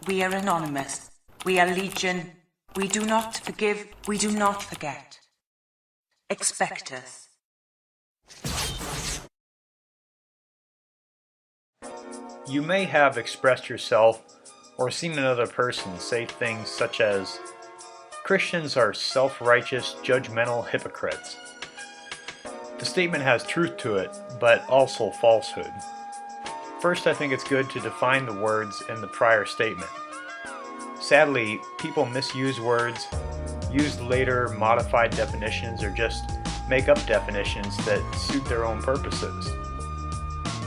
We are anonymous. We are legion. We do not forgive. We do not forget. Expect us. You may have expressed yourself or seen another person say things such as, "Christians are self-righteous, judgmental hypocrites." The statement has truth to it, but also falsehood. First, I think it's good to define the words in the prior statement. Sadly, people misuse words, use later modified definitions, or just make up definitions that suit their own purposes.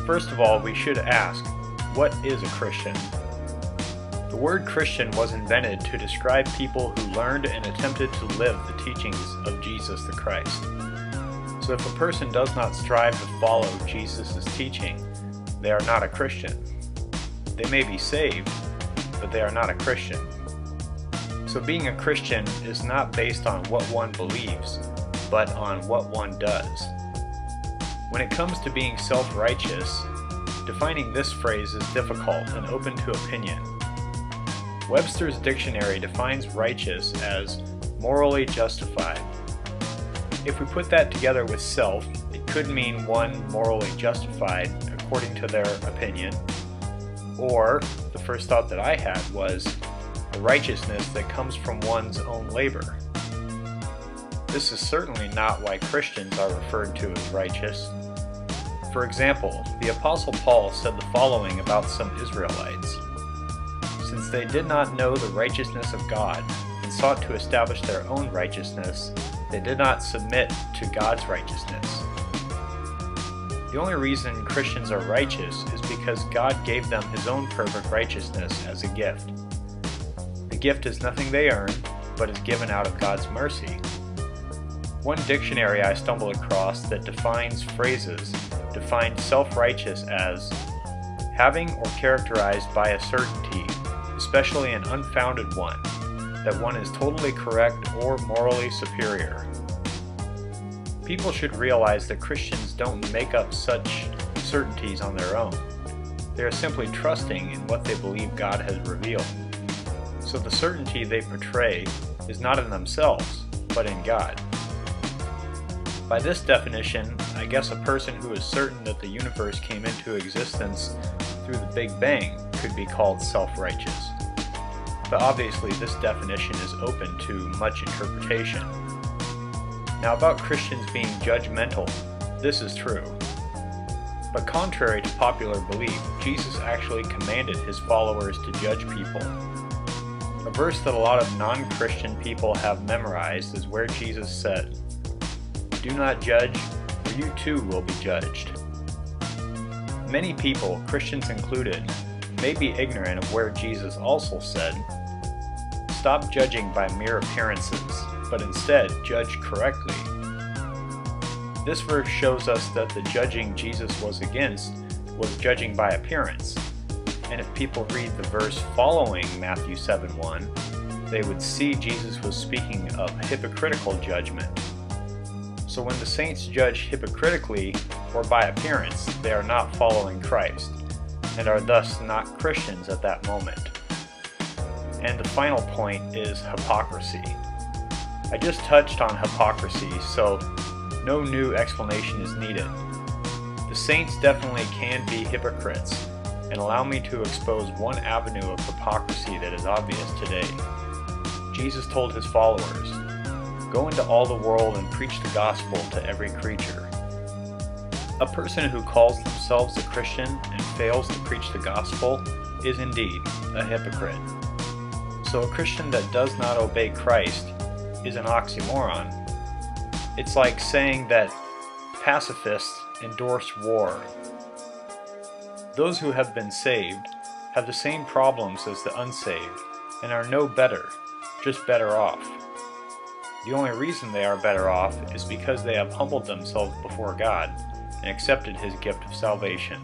First of all, we should ask, what is a Christian? The word Christian was invented to describe people who learned and attempted to live the teachings of Jesus the Christ. So if a person does not strive to follow Jesus' teaching, they are not a Christian. They may be saved, but they are not a Christian. So being a Christian is not based on what one believes, but on what one does. When it comes to being self-righteous, defining this phrase is difficult and open to opinion. Webster's dictionary defines righteous as morally justified. If we put that together with self, it could mean one morally justified according to their opinion, or the first thought that I had was a righteousness that comes from one's own labor. This is certainly not why Christians are referred to as righteous. For example, the Apostle Paul said the following about some Israelites. Since they did not know the righteousness of God and sought to establish their own righteousness, they did not submit to God's righteousness. The only reason Christians are righteous is because God gave them His own perfect righteousness as a gift. The gift is nothing they earn, but is given out of God's mercy. One dictionary I stumbled across that defines phrases defined self-righteous as having or characterized by a certainty, especially an unfounded one, that one is totally correct or morally superior. People should realize that Christians don't make up such certainties on their own. They are simply trusting in what they believe God has revealed. So the certainty they portray is not in themselves, but in God. By this definition, I guess a person who is certain that the universe came into existence through the Big Bang could be called self-righteous. But obviously this definition is open to much interpretation. Now about Christians being judgmental, this is true. But contrary to popular belief, Jesus actually commanded His followers to judge people. A verse that a lot of non-Christian people have memorized is where Jesus said, "Do not judge, or you too will be judged." Many people, Christians included, may be ignorant of where Jesus also said, "Stop judging by mere appearances, but instead judge correctly." This verse shows us that the judging Jesus was against was judging by appearance. And if people read the verse following Matthew 7:1, they would see Jesus was speaking of hypocritical judgment. So when the saints judge hypocritically or by appearance, they are not following Christ, and are thus not Christians at that moment. And the final point is hypocrisy. I just touched on hypocrisy, so no new explanation is needed. The saints definitely can be hypocrites, and allow me to expose one avenue of hypocrisy that is obvious today. Jesus told His followers, "Go into all the world and preach the gospel to every creature." A person who calls themselves a Christian and fails to preach the gospel is indeed a hypocrite. So a Christian that does not obey Christ is an oxymoron. It's like saying that pacifists endorse war. Those who have been saved have the same problems as the unsaved and are no better, just better off. The only reason they are better off is because they have humbled themselves before God and accepted His gift of salvation.